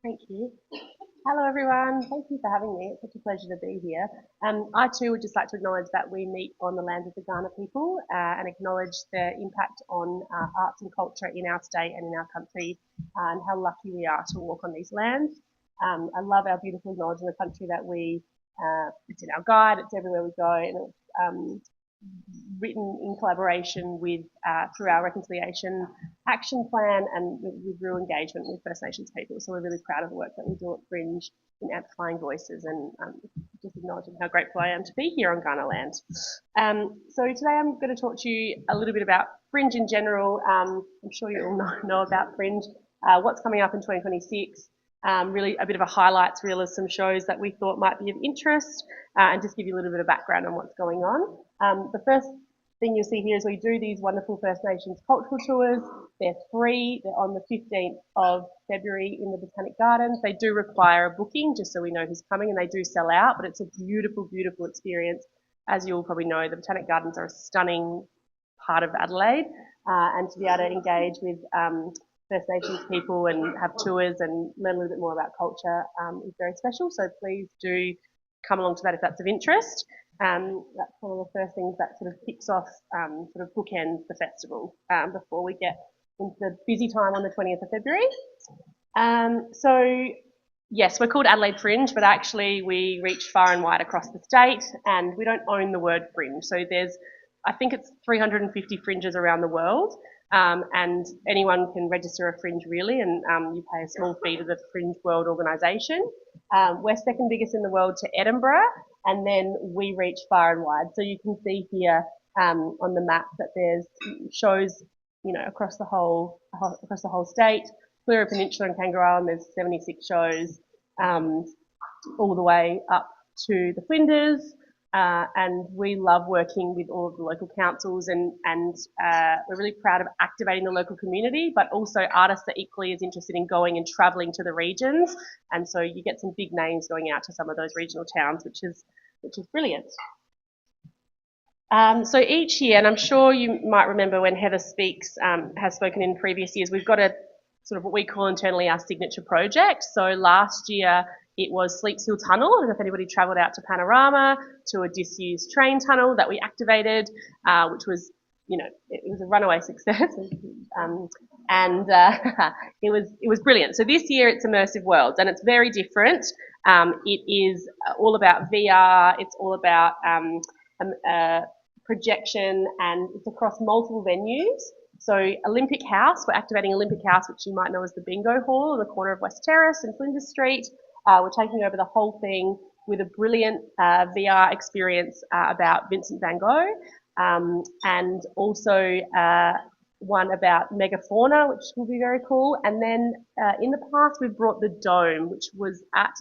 Thank you. Hello, everyone. Thank you for having me. It's such a pleasure to be here. I too would just like to acknowledge that we meet on the land of the Kaurna people and acknowledge the impact on arts and culture in our state and in our country and how lucky we are to walk on these lands. I love our beautiful knowledge in the country that it's in our guide, it's everywhere we go, and it's written in collaboration with through our reconciliation action plan and with real engagement with First Nations people. So we're really proud of the work that we do at Fringe in amplifying voices and just acknowledging how grateful I am to be here on Kaurna land. So today I'm going to talk to you a little bit about Fringe in general. I'm sure you all know about Fringe, what's coming up in 2026. Really a bit of a highlights reel of some shows that we thought might be of interest and just give you a little bit of background on what's going on. The first thing you'll see here is we do these wonderful First Nations cultural tours. They're free. They're on the 15th of February in the Botanic Gardens. They do require a booking just so we know who's coming, and they do sell out, but it's a beautiful, beautiful experience. As you'll probably know, the Botanic Gardens are a stunning part of Adelaide, and to be able to engage with First Nations people and have tours and learn a little bit more about culture is very special. So please do come along to that if that's of interest. That's one of the first things that sort of kicks off, sort of bookends the festival before we get into the busy time on the 20th of February. So yes, we're called Adelaide Fringe, but actually we reach far and wide across the state, and we don't own the word fringe. So I think it's 350 fringes around the world. And anyone can register a fringe really, and you pay a small fee to the Fringe World organisation. We're second biggest in the world to Edinburgh, and then we reach far and wide. So you can see here on the map that there's shows, across the whole state. Clear Peninsula and Kangaroo Island, there's 76 shows, all the way up to the Flinders. And we love working with all of the local councils and we're really proud of activating the local community, but also artists are equally as interested in going and travelling to the regions. And so you get some big names going out to some of those regional towns, which is brilliant. So each year, and I'm sure you might remember when Heather Speaks has spoken in previous years, we've got a sort of what we call internally our signature project. So last year it was Sleeps Hill Tunnel. I don't know if anybody travelled out to Panorama, to a disused train tunnel that we activated, which was, it was a runaway success. It was brilliant. So this year it's Immersive Worlds, and it's very different. It is all about VR. It's all about projection, and it's across multiple venues. So Olympic House, we're activating Olympic House, which you might know as the Bingo Hall on the corner of West Terrace and Flinders Street. We're taking over the whole thing with a brilliant VR experience about Vincent van Gogh, and also one about megafauna, which will be very cool. And then in the past, we've brought the Dome, which was at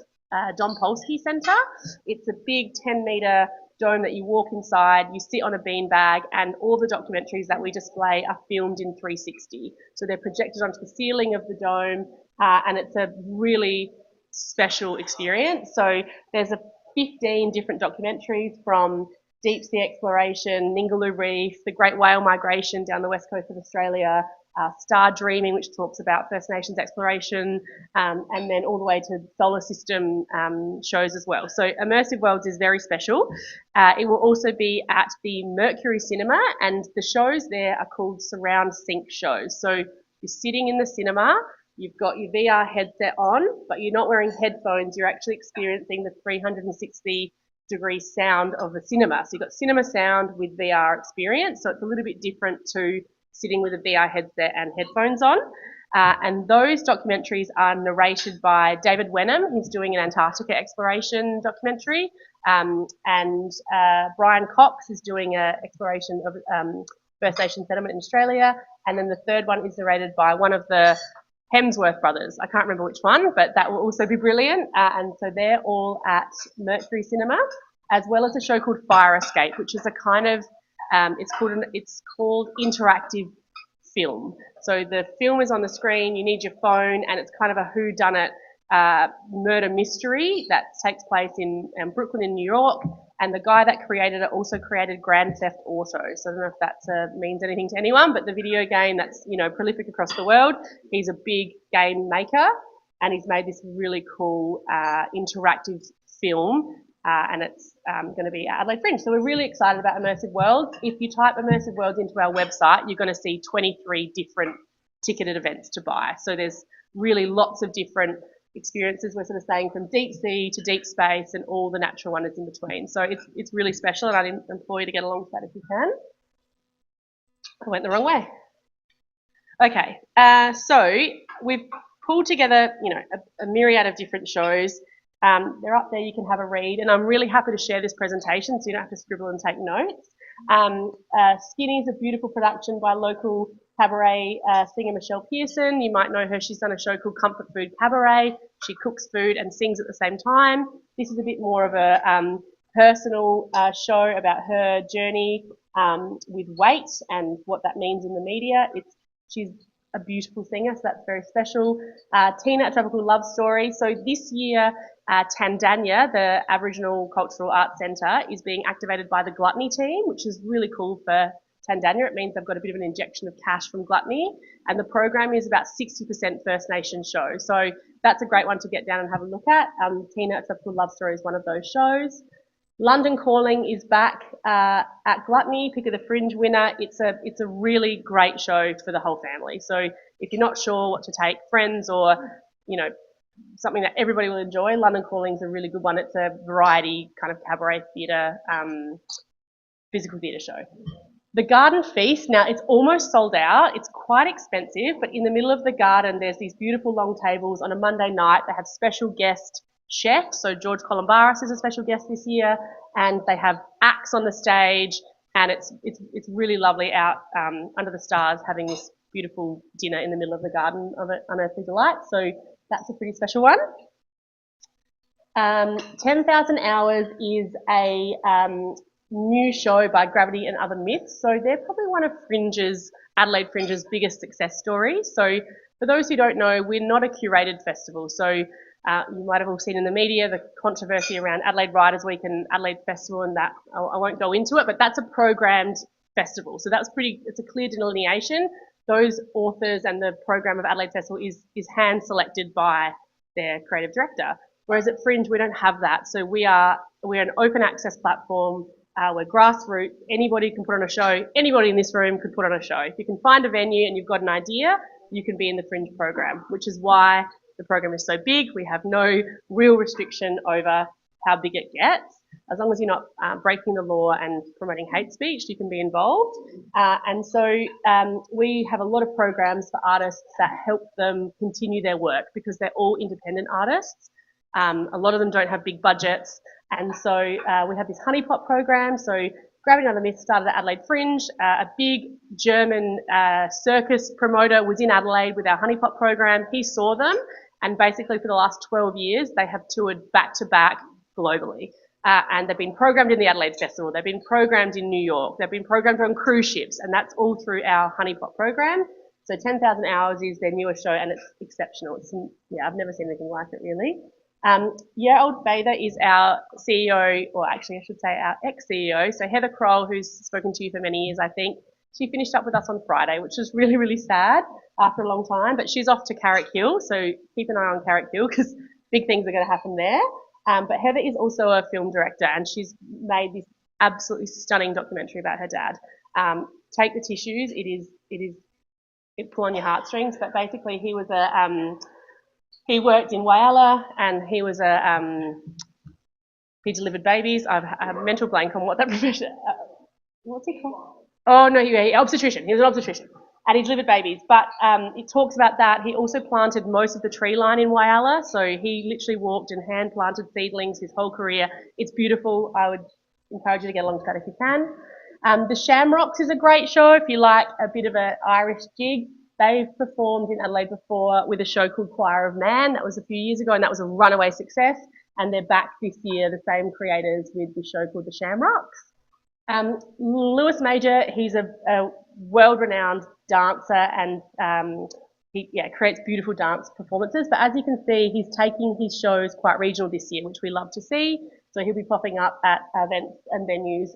Don Polsky Centre. It's a big 10-metre dome that you walk inside, you sit on a beanbag, and all the documentaries that we display are filmed in 360. So they're projected onto the ceiling of the dome, and it's a really special experience. So there's 15 different documentaries from deep sea exploration, Ningaloo Reef, the Great Whale Migration down the west coast of Australia, Star Dreaming, which talks about First Nations exploration, and then all the way to solar system shows as well. So Immersive Worlds is very special. It will also be at the Mercury Cinema, and the shows there are called surround sync shows. So you're sitting in the cinema, you've got your VR headset on, but you're not wearing headphones, you're actually experiencing the 360-degree sound of the cinema. So you've got cinema sound with VR experience, so it's a little bit different to sitting with a VR headset and headphones on. And those documentaries are narrated by David Wenham, who's doing an Antarctica exploration documentary, and Brian Cox is doing an exploration of First Nation settlement in Australia, and then the third one is narrated by one of the Hemsworth brothers. I can't remember which one, but that will also be brilliant. And so they're all at Mercury Cinema, as well as a show called Fire Escape, which is a kind of it's called interactive film. So the film is on the screen, you need your phone, and it's kind of a whodunit murder mystery that takes place in Brooklyn in New York. And the guy that created it also created Grand Theft Auto. So I don't know if that means anything to anyone, but the video game that's prolific across the world. He's a big game maker. and he's made this really cool interactive film, and it's going to be at Adelaide Fringe. So we're really excited about Immersive Worlds. If you type Immersive Worlds into our website, you're going to see 23 different ticketed events to buy. So there's really lots of different experiences. We're sort of saying from deep sea to deep space and all the natural wonders in between. So it's really special, and I'd implore you to get along to that if you can. I went the wrong way. Okay, so we've pulled together, a myriad of different shows. They're up there, you can have a read, and I'm really happy to share this presentation so you don't have to scribble and take notes. Skinny is a beautiful production by local cabaret singer Michelle Pearson. You might know her, she's done a show called Comfort Food Cabaret. She cooks food and sings at the same time. This is a bit more of a personal show about her journey with weight and what that means in the media. She's a beautiful singer, so that's very special. Tina, a Tropical Love Story. So this year, Tandanya, the Aboriginal Cultural Arts Centre, is being activated by the Gluttony team, which is really cool for Tandanya. It means they've got a bit of an injection of cash from Gluttony, and the program is about 60% First Nation shows. So that's a great one to get down and have a look at. Tina, a Tropical Love Story is one of those shows. London Calling is back at Gluttony, Pick of the Fringe winner. It's a really great show for the whole family. So if you're not sure what to take, friends or, something that everybody will enjoy, London Calling is a really good one. It's a variety kind of cabaret theatre, physical theatre show. The Garden Feast, now it's almost sold out. It's quite expensive, but in the middle of the garden, there's these beautiful long tables on a Monday night. They have special guest chefs. So George Columbaris is a special guest this year, and they have acts on the stage, and it's really lovely out under the stars having this beautiful dinner in the middle of the garden of Unearthly Delight. So that's a pretty special one. 10,000 Hours is a new show by Gravity and Other Myths. So they're probably one of Adelaide Fringe's biggest success stories. So for those who don't know, we're not a curated festival. So you might have all seen in the media the controversy around Adelaide Writers Week and Adelaide Festival, and that I won't go into it, but that's a programmed festival. So it's a clear delineation. Those authors and the program of Adelaide Festival is hand selected by their creative director. Whereas at Fringe, we don't have that. So we're an open access platform. We're grassroots. Anybody can put on a show. Anybody in this room could put on a show. If you can find a venue and you've got an idea, you can be in the Fringe program, which is why the program is so big. We have no real restriction over how big it gets. As long as you're not breaking the law and promoting hate speech, you can be involved. And so we have a lot of programs for artists that help them continue their work because they're all independent artists. A lot of them don't have big budgets. And so we have this honeypot program. So Gravity and Other Myths started at Adelaide Fringe. A big German circus promoter was in Adelaide with our honeypot program. He saw them, and basically for the last 12 years, they have toured back to back globally. And they've been programmed in the Adelaide Festival. They've been programmed in New York. They've been programmed on cruise ships, and that's all through our honeypot program. So 10,000 Hours is their newest show, and it's exceptional. I've never seen anything like it, really. Gerald Bather is our CEO, or actually I should say our ex-CEO. So Heather Kroll, who's spoken to you for many years, I think, she finished up with us on Friday, which was really, really sad after a long time. But she's off to Carrick Hill, so keep an eye on Carrick Hill because big things are going to happen there. But Heather is also a film director, and she's made this absolutely stunning documentary about her dad. Take the Tissues. It pull on your heartstrings, but basically he was he worked in Whyalla, and he was he delivered babies. I have a mental blank on what that profession. What's he called? Oh no, obstetrician. He was an obstetrician, and he delivered babies. But it talks about that. He also planted most of the tree line in Whyalla, so he literally walked and hand planted seedlings his whole career. It's beautiful. I would encourage you to get along to that if you can. The Shamrocks is a great show if you like a bit of an Irish jig. They've performed in Adelaide before with a show called Choir of Man. That was a few years ago, and that was a runaway success. And they're back this year, the same creators, with the show called The Shamrocks. Lewis Major, he's a world-renowned dancer, and he creates beautiful dance performances. But as you can see, he's taking his shows quite regional this year, which we love to see. So he'll be popping up at events and venues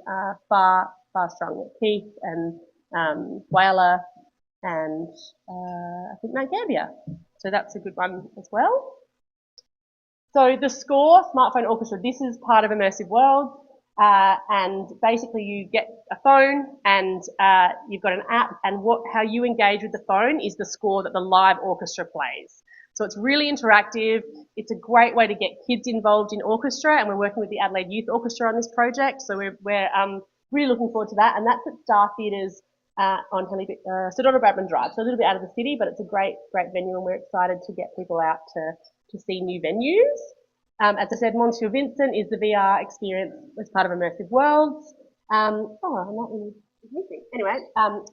far strong at Keith and Whyalla, and I think Mount Gambier. So that's a good one as well. So the SCORE Smartphone Orchestra, this is part of Immersive Worlds. And basically you get a phone and you've got an app, and how you engage with the phone is the score that the live orchestra plays. So it's really interactive. It's a great way to get kids involved in orchestra, and we're working with the Adelaide Youth Orchestra on this project. So we're really looking forward to that, and that's at Star Theatres on Sedona Bradman Drive. So a little bit out of the city, but it's a great venue, and we're excited to get people out to see new venues. As I said, Monsieur Vincent is the VR experience as part of Immersive Worlds. I'm not really missing. Anyway,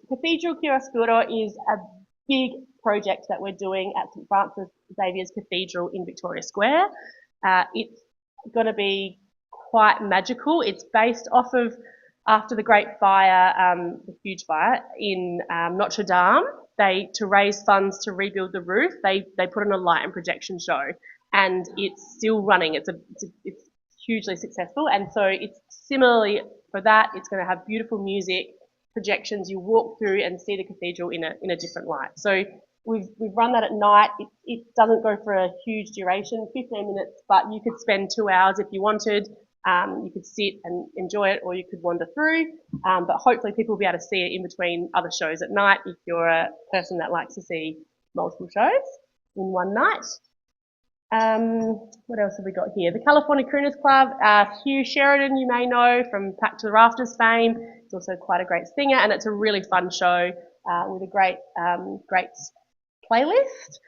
Cathedral Chiaroscuro is a big project that we're doing at St Francis Xavier's Cathedral in Victoria Square. It's going to be quite magical. It's based off of after the Great Fire, the huge fire in Notre Dame. To raise funds to rebuild the roof, they put on a light and projection show, and it's still running. It's hugely successful, and so it's similarly for that. It's going to have beautiful music, projections. You walk through and see the cathedral in a different light. So we've run that at night. It doesn't go for a huge duration, 15 minutes, but you could spend 2 hours if you wanted. You could sit and enjoy it, or you could wander through. But hopefully people will be able to see it in between other shows at night if you're a person that likes to see multiple shows in one night. What else have we got here? The California Crooners Club. Hugh Sheridan, you may know from Packed to the Rafters fame. He's also quite a great singer, and it's a really fun show with a great playlist.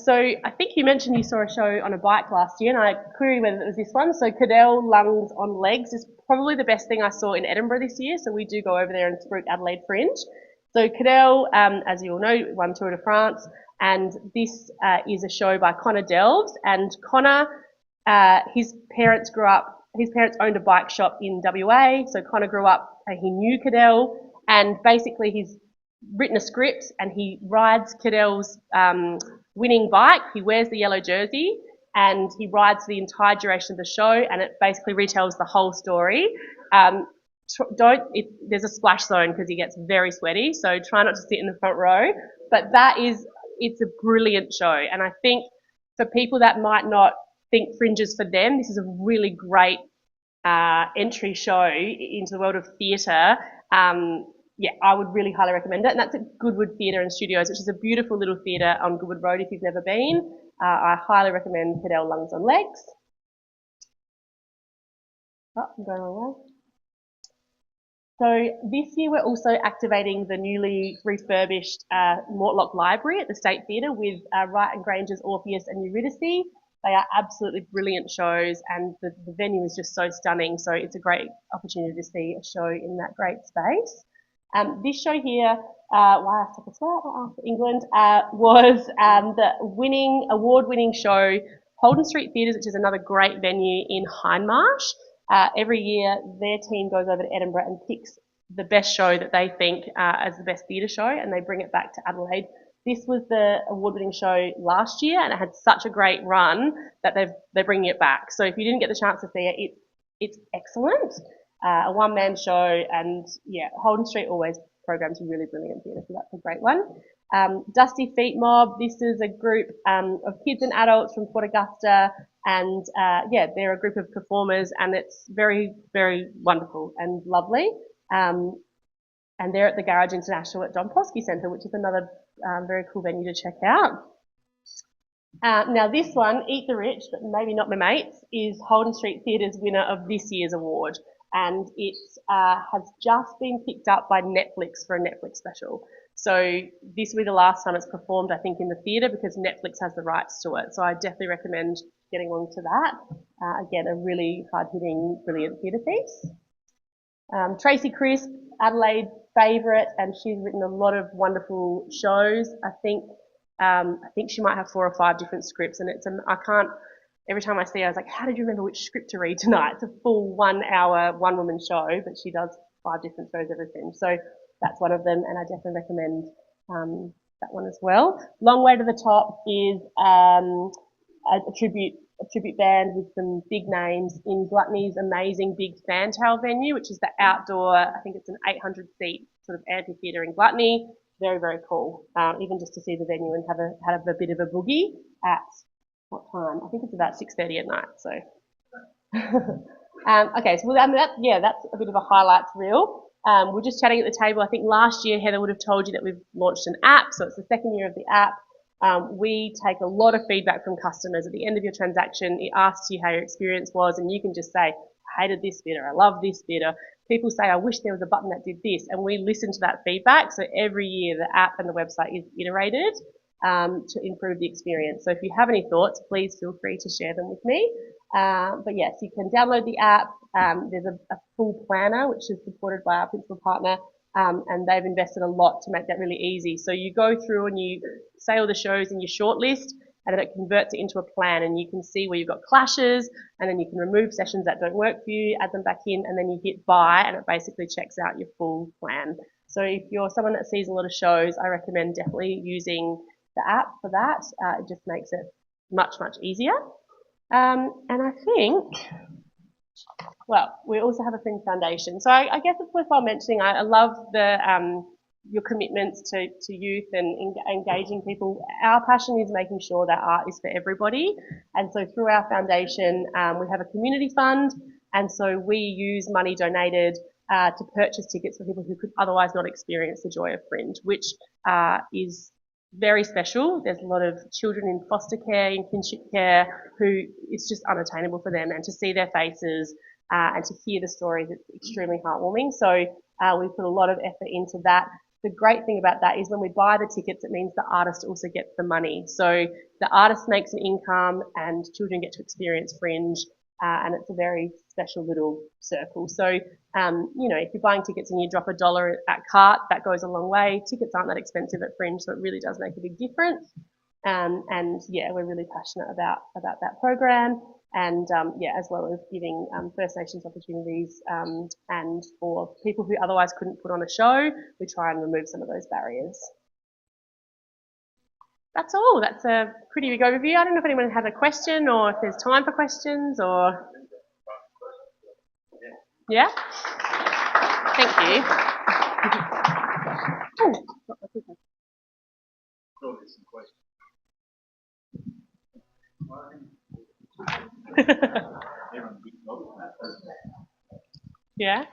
So I think you mentioned you saw a show on a bike last year, and I queried whether it was this one. So Cadell Lungs on Legs is probably the best thing I saw in Edinburgh this year. So we do go over there and spruik Adelaide Fringe. So Cadell, as you all know, won Tour de France, and this is a show by Connor Delves. And Connor, his parents owned a bike shop in WA. So Connor grew up, he knew Cadell, and basically he's written a script and he rides Cadell's winning bike. He wears the yellow jersey and he rides the entire duration of the show, and it basically retells the whole story. There's a splash zone because he gets very sweaty, so try not to sit in the front row. But it's a brilliant show, and I think for people that might not think Fringe is for them, this is a really great entry show into the world of theatre. Yeah, I would really highly recommend it. And that's at Goodwood Theatre and Studios, which is a beautiful little theatre on Goodwood Road if you've never been. I highly recommend Cadell Lungs on Legs. Oh, I'm going the wrong way. So this year we're also activating the newly refurbished Mortlock Library at the State Theatre with Wright and Granger's Orpheus and Eurydice. They are absolutely brilliant shows, and the venue is just so stunning. So it's a great opportunity to see a show in that great space. This show here, why I took a start after England, was the award-winning show, Holden Street Theatres, which is another great venue in Hindmarsh. Every year, their team goes over to Edinburgh and picks the best show that they think as the best theatre show, and they bring it back to Adelaide. This was the award-winning show last year, and it had such a great run that they're bringing it back. So if you didn't get the chance to see it, it's excellent. A one-man show, and yeah, Holden Street always programs really brilliant theatre, so that's a great one. Dusty Feet Mob, this is a group of kids and adults from Port Augusta, and yeah, they're a group of performers, and it's very, very wonderful and lovely. And they're at the Garage International at Don Posky Centre, which is another very cool venue to check out. Now this one, Eat the Rich, but maybe not my mates, is Holden Street Theatre's winner of this year's award. And it has just been picked up by Netflix for a Netflix special. So this will be the last time it's performed, I think, in the theatre, because Netflix has the rights to it. So I definitely recommend getting along to that. Again, a really hard-hitting, brilliant theatre piece. Tracy Crisp, Adelaide favourite, and she's written a lot of wonderful shows. I think she might have 4 or 5 different scripts, and every time I see her, I was like, how did you remember which script to read tonight? It's a full 1 hour, one-woman show, but she does 5 different shows every time. So that's one of them, and I definitely recommend that one as well. Long Way to the Top is a tribute band with some big names in Gluttony's amazing big Fantail venue, which is the outdoor, I think it's an 800-seat sort of amphitheatre in Gluttony. very, very cool. Even just to see the venue and have a bit of a boogie at what time? I think it's about 6:30 at night. So, okay, so that's a bit of a highlights reel. We're just chatting at the table. I think last year Heather would have told you that we've launched an app, so it's the second year of the app. We take a lot of feedback from customers. At the end of your transaction, it asks you how your experience was, and you can just say, I hated this bit, or I love this bit, or people say, I wish there was a button that did this, and we listen to that feedback. So every year the app and the website is iterated to improve the experience. So if you have any thoughts, please feel free to share them with me. But yes, you can download the app. There's a full planner, which is supported by our principal partner, and they've invested a lot to make that really easy. So you go through and you say all the shows in your shortlist, and then it converts it into a plan, and you can see where you've got clashes, and then you can remove sessions that don't work for you, add them back in, and then you hit buy, and it basically checks out your full plan. So if you're someone that sees a lot of shows, I recommend definitely using the app for that. It just makes it much, much easier. And I think, well, we also have a Fringe Foundation. So I guess it's worthwhile mentioning, I love your commitments to youth and engaging people. Our passion is making sure that art is for everybody. And so through our foundation, we have a community fund. And so we use money donated to purchase tickets for people who could otherwise not experience the joy of Fringe, which is very special. There's a lot of children in foster care, in kinship care, who it's just unattainable for them, and to see their faces and to hear the stories, it's extremely heartwarming. So we put a lot of effort into that. The great thing about that is when we buy the tickets, it means the artist also gets the money. So the artist makes an income and children get to experience Fringe, and it's a very special little circle. So, if you're buying tickets and you drop $1 at cart, that goes a long way. Tickets aren't that expensive at Fringe, so it really does make a big difference. And yeah, we're really passionate about that program, and as well as giving First Nations opportunities, and for people who otherwise couldn't put on a show, we try and remove some of those barriers. That's all. That's a pretty big overview. I don't know if anyone has a question or if there's time for questions or... Yeah? Thank you. Yeah?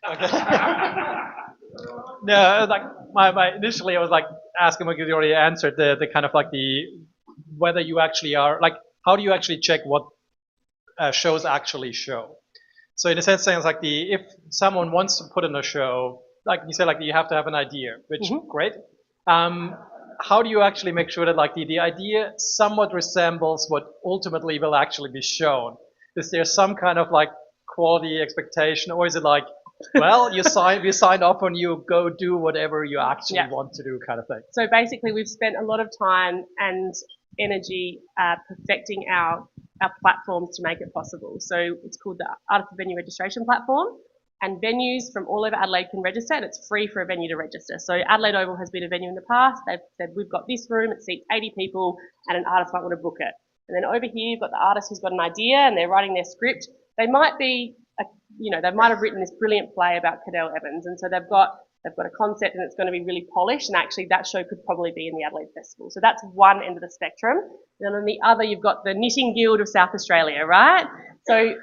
Okay. No, like my initially I was like asking, because you already answered the kind of like whether you actually are like, how do you actually check what shows actually show? So in a sense, things like if someone wants to put in a show, like you said, like you have to have an idea, which great. How do you actually make sure that like the idea somewhat resembles what ultimately will actually be shown? Is there some kind of like quality expectation, or is it like, well, we signed off on you, go do whatever you actually want to do, kind of thing? So basically, we've spent a lot of time and energy perfecting our platforms to make it possible. So it's called the Artist Venue Registration Platform, and venues from all over Adelaide can register, and it's free for a venue to register. So Adelaide Oval has been a venue in the past. They've said, we've got this room, it seats 80 people, and an artist might want to book it. And then over here, you've got the artist who's got an idea, and they're writing their script. They might be, they might have written this brilliant play about Cadell Evans, and so they've got a concept, and it's going to be really polished, and actually that show could probably be in the Adelaide Festival. So that's one end of the spectrum. And on the other, you've got the Knitting Guild of South Australia, right? So,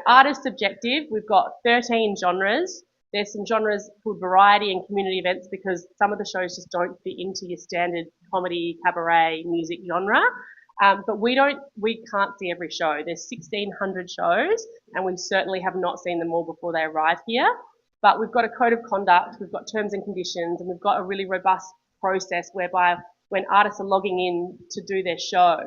artist objective, we've got 13 genres. There's some genres called variety and community events, because some of the shows just don't fit into your standard comedy, cabaret, music genre. But we can't see every show. There's 1,600 shows, and we certainly have not seen them all before they arrive here. But we've got a code of conduct, we've got terms and conditions, and we've got a really robust process whereby when artists are logging in to do their show,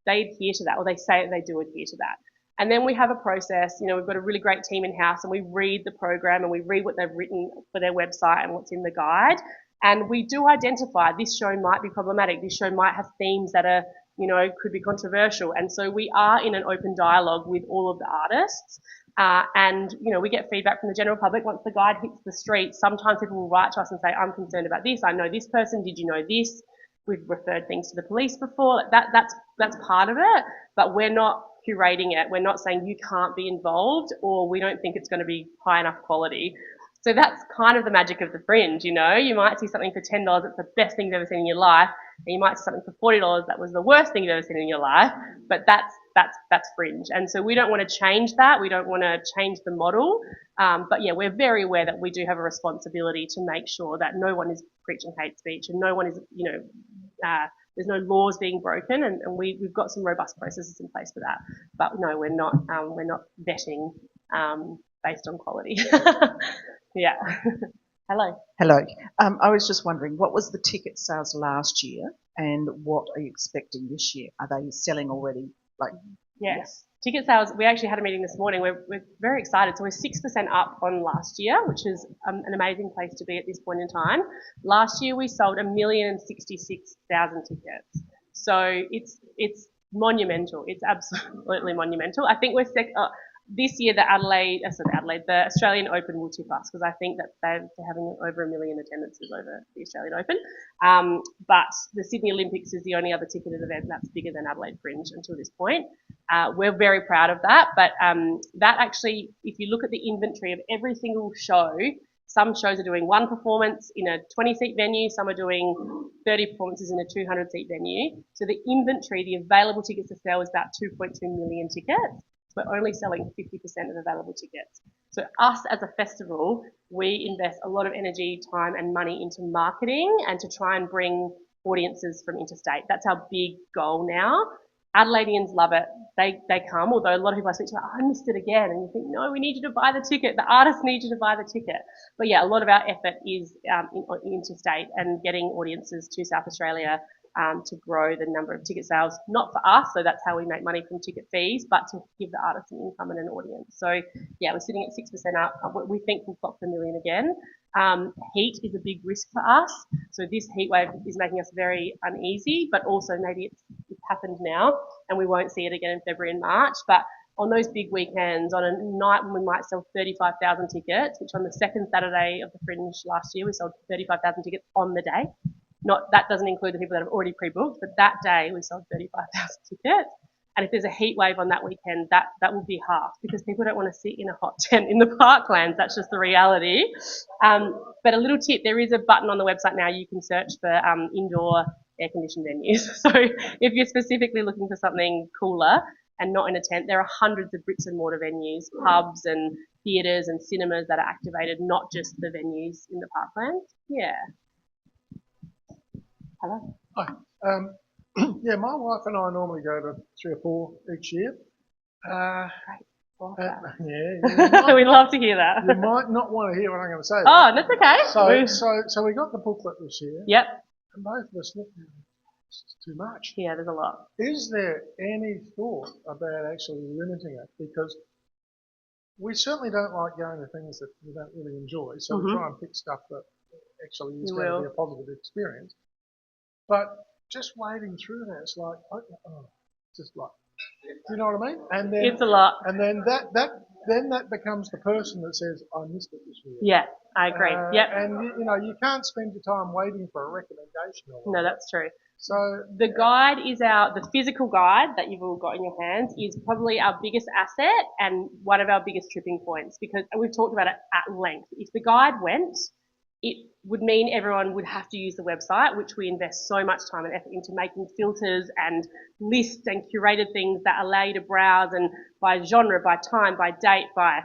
they adhere to that, or they say that they do adhere to that. And then we have a process, we've got a really great team in-house, and we read the program and we read what they've written for their website and what's in the guide. And we do identify this show might be problematic, this show might have themes that are, could be controversial. And so we are in an open dialogue with all of the artists. And we get feedback from the general public. Once the guide hits the street, sometimes people will write to us and say, I'm concerned about this, I know this person, did you know this? We've referred things to the police before. That's part of it, but we're not curating it. We're not saying you can't be involved, or we don't think it's going to be high enough quality. So that's kind of the magic of the Fringe, you know. You might see something for $10 that's the best thing you've ever seen in your life, and you might see something for $40 that was the worst thing you've ever seen in your life. But that's Fringe, and so we don't want to change that. We don't want to change the model. But yeah, we're very aware that we do have a responsibility to make sure that no one is preaching hate speech and no one is, there's no laws being broken, and we've got some robust processes in place for that. But no, we're not vetting based on quality. Yeah. Hello. Hello. I was just wondering, what was the ticket sales last year, and what are you expecting this year? Are they selling already? Yes. Ticket sales, we actually had a meeting this morning. We're very excited. So we're 6% up on last year, which is an amazing place to be at this point in time. Last year we sold 1,066,000 tickets. So it's monumental. It's absolutely monumental. I think we're this year the Australian Open will tip us, because I think that they're having over 1 million attendances over the Australian Open. But the Sydney Olympics is the only other ticketed event that's bigger than Adelaide Fringe until this point. We're very proud of that, but that actually, if you look at the inventory of every single show, some shows are doing one performance in a 20-seat venue, some are doing 30 performances in a 200-seat venue. So the inventory, the available tickets to sell, is about 2.2 million tickets. We're only selling 50% of available tickets. So us as a festival, we invest a lot of energy, time and money into marketing and to try and bring audiences from interstate. That's our big goal now. Adelaideans love it. They come, although a lot of people I speak to are, I missed it again. And you think, no, we need you to buy the ticket. The artists need you to buy the ticket. But yeah, a lot of our effort is interstate and getting audiences to South Australia to grow the number of ticket sales, not for us, so that's how we make money from ticket fees, but to give the artists an income and an audience. So yeah, we're sitting at 6% up. We think we've got the million again. Heat is a big risk for us. So this heat wave is making us very uneasy, but also maybe it's happened now and we won't see it again in February and March. But on those big weekends, on a night when we might sell 35,000 tickets, which on the second Saturday of the Fringe last year, we sold 35,000 tickets on the day. That doesn't include the people that have already pre-booked, but that day we sold 35,000 tickets. And if there's a heat wave on that weekend, that will be half, because people don't want to sit in a hot tent in the parklands. That's just the reality. But a little tip, there is a button on the website now you can search for indoor air-conditioned venues. So if you're specifically looking for something cooler and not in a tent, there are hundreds of bricks and mortar venues, pubs and theatres and cinemas that are activated, not just the venues in the parklands. Yeah. Hello. Hi. Yeah, my wife and I normally go to 3 or 4 each year. Great. Yeah, We'd love to hear that. you might not want to hear what I'm going to say. Oh, that's okay. So we got the booklet this year. Yep. And both of us looked at it. It's too much. Yeah, there's a lot. Is there any thought about actually limiting it? Because we certainly don't like going to things that we don't really enjoy. So we try and pick stuff that actually is going to be a positive experience. But just wading through that, it's like, just like, do you know what I mean? And then it's a lot. And then that becomes the person that says, I missed it this year. Yeah, I agree. Yep. And you can't spend your time waiting for a recommendation. No, that's true. So the guide is the physical guide that you've all got in your hands is probably our biggest asset and one of our biggest tripping points, because we've talked about it at length. If the guide went, it would mean everyone would have to use the website, which we invest so much time and effort into making filters and lists and curated things that allow you to browse, and by genre, by time, by date, by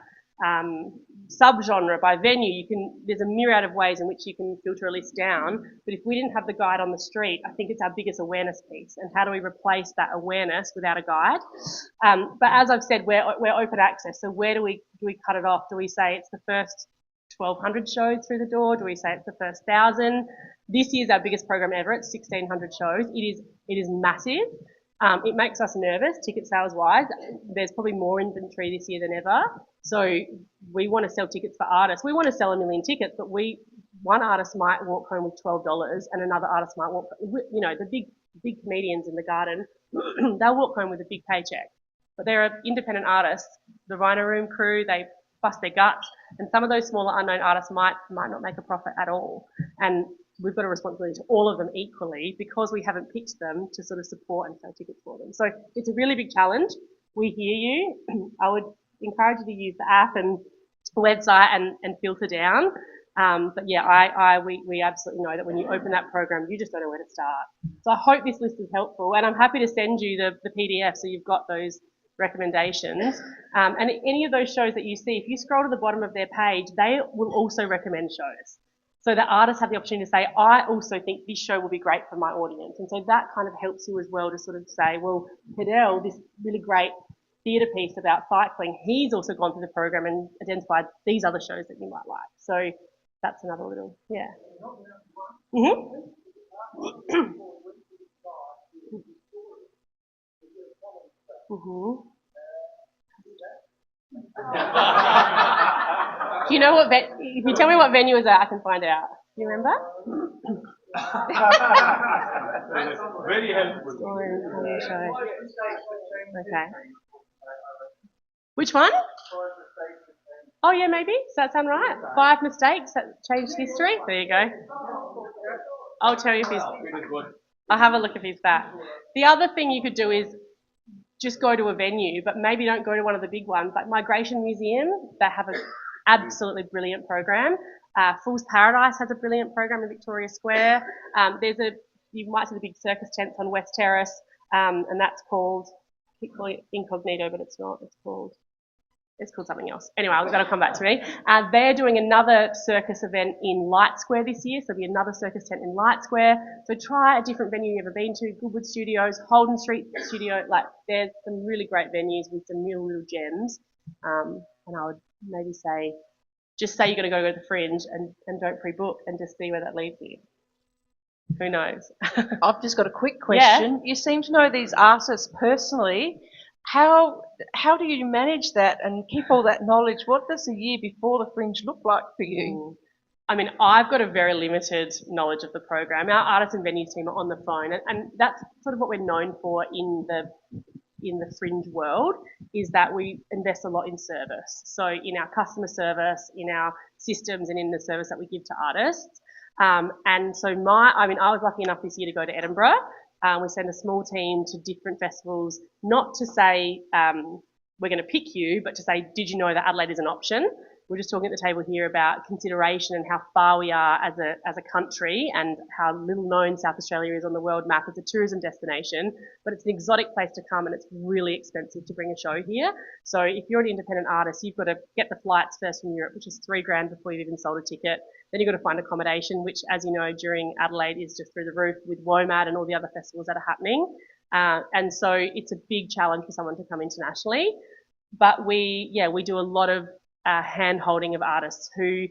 subgenre, by venue. There's a myriad of ways in which you can filter a list down. But if we didn't have the guide on the street, I think it's our biggest awareness piece. And how do we replace that awareness without a guide? But as I've said, we're open access. So where do we cut it off? Do we say it's the first 1,200 shows through the door? Do we say it's the first 1,000? This year's our biggest program ever. It's 1,600 shows. It is massive. It makes us nervous, ticket sales wise. There's probably more inventory this year than ever. So we want to sell tickets for artists. We want to sell 1 million tickets, but one artist might walk home with $12 and another artist might walk, the big comedians in the garden, they'll walk home with a big paycheck. But there are independent artists, the Rhino Room crew, they bust their guts, and some of those smaller unknown artists might not make a profit at all. And we've got a responsibility to all of them equally, because we haven't picked them to sort of support and sell tickets for them. So it's a really big challenge. We hear you. I would encourage you to use the app and website and filter down. But yeah, we absolutely know that when you open that program, you just don't know where to start. So I hope this list is helpful, and I'm happy to send you the PDF so you've got those recommendations. And any of those shows that you see, if you scroll to the bottom of their page, they will also recommend shows. So the artists have the opportunity to say, I also think this show will be great for my audience. And so that kind of helps you as well to sort of say, well, Hidel, this really great theatre piece about cycling, he's also gone through the program and identified these other shows that you might like. So that's another little, yeah. Mm-hmm. Mm-hmm. Do you know what, if you tell me what venue is that, I can find out. Do you remember? Very helpful. Okay. Which one? Oh yeah, maybe. Does that sound right? 5 mistakes that changed history. There you go. I'll tell you if he's. I'll have a look if he's that. The other thing you could do is just go to a venue, but maybe don't go to one of the big ones. Like Migration Museum, they have an absolutely brilliant program. Fool's Paradise has a brilliant program in Victoria Square. You might see the big circus tents on West Terrace, and that's called, I keep calling it Incognito, but it's not. It's called something else. Anyway, that'll come back to me. They're doing another circus event in Light Square this year, so there'll be another circus tent in Light Square. So try a different venue you've ever been to. Goodwood Studios, Holden Street Studio, like there's some really great venues with some little gems. And I would maybe say, just say you're going to go to the Fringe and don't pre-book and just see where that leads you. Who knows? I've just got a quick question. Yeah. You seem to know these artists personally. How do you manage that and keep all that knowledge? What does a year before the Fringe look like for you? I mean, I've got a very limited knowledge of the program. Our artists and venues team are on the phone, and that's sort of what we're known for in the Fringe world, is that we invest a lot in service. So in our customer service, in our systems, and in the service that we give to artists. And so I was lucky enough this year to go to Edinburgh. We send a small team to different festivals, not to say we're going to pick you, but to say, did you know that Adelaide is an option? We're just talking at the table here about consideration and how far we are as a country and how little known South Australia is on the world map as a tourism destination, but it's an exotic place to come and it's really expensive to bring a show here. So if you're an independent artist, you've got to get the flights first from Europe, which is $3,000 before you've even sold a ticket. Then you've got to find accommodation, which, as you know, during Adelaide is just through the roof with WOMAD and all the other festivals that are happening. And so it's a big challenge for someone to come internationally. But we do a lot of hand-holding of artists who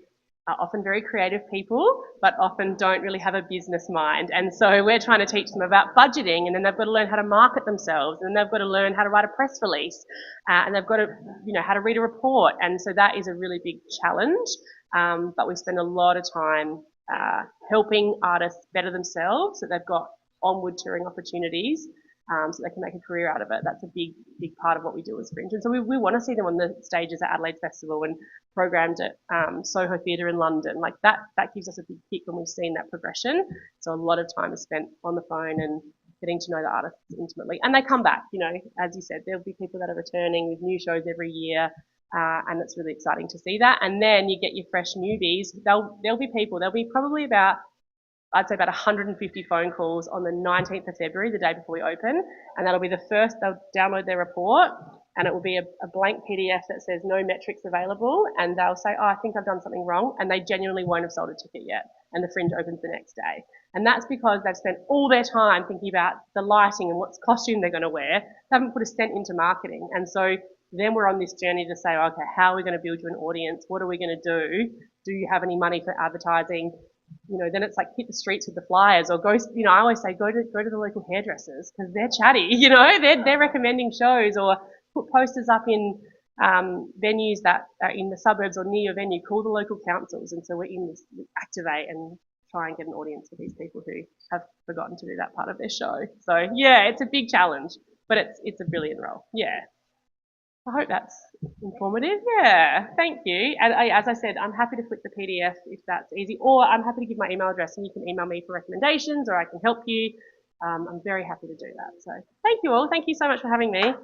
are often very creative people, but often don't really have a business mind. And so we're trying to teach them about budgeting, and then they've got to learn how to market themselves, and then they've got to learn how to write a press release, and they've got to, how to read a report. And so that is a really big challenge. But we spend a lot of time helping artists better themselves so they've got onward touring opportunities. So they can make a career out of it. That's a big part of what we do as Fringe. And so we want to see them on the stages at Adelaide Festival and programmed at Soho Theatre in London. Like that gives us a big kick when we've seen that progression. So a lot of time is spent on the phone and getting to know the artists intimately. And they come back, as you said, there'll be people that are returning with new shows every year. And it's really exciting to see that. And then you get your fresh newbies. There'll be probably about 150 phone calls on the 19th of February, the day before we open, and that'll be the first. They'll download their report, and it will be a blank PDF that says no metrics available, and they'll say, I think I've done something wrong, and they genuinely won't have sold a ticket yet, and the Fringe opens the next day. And that's because they've spent all their time thinking about the lighting and what costume they're going to wear. They haven't put a cent into marketing, and so then we're on this journey to say, okay, how are we going to build you an audience? What are we going to do? Do you have any money for advertising? Then it's like hit the streets with the flyers, or go. I always say go to the local hairdressers because they're chatty. They're recommending shows, or put posters up in venues that are in the suburbs or near your venue. Call the local councils, and so we activate and try and get an audience for these people who have forgotten to do that part of their show. So yeah, it's a big challenge, but it's a brilliant role. Yeah. I hope that's informative. Yeah, thank you. And as I said, I'm happy to flick the PDF if that's easy, or I'm happy to give my email address and you can email me for recommendations, or I can help you. I'm very happy to do that. So thank you all. Thank you so much for having me.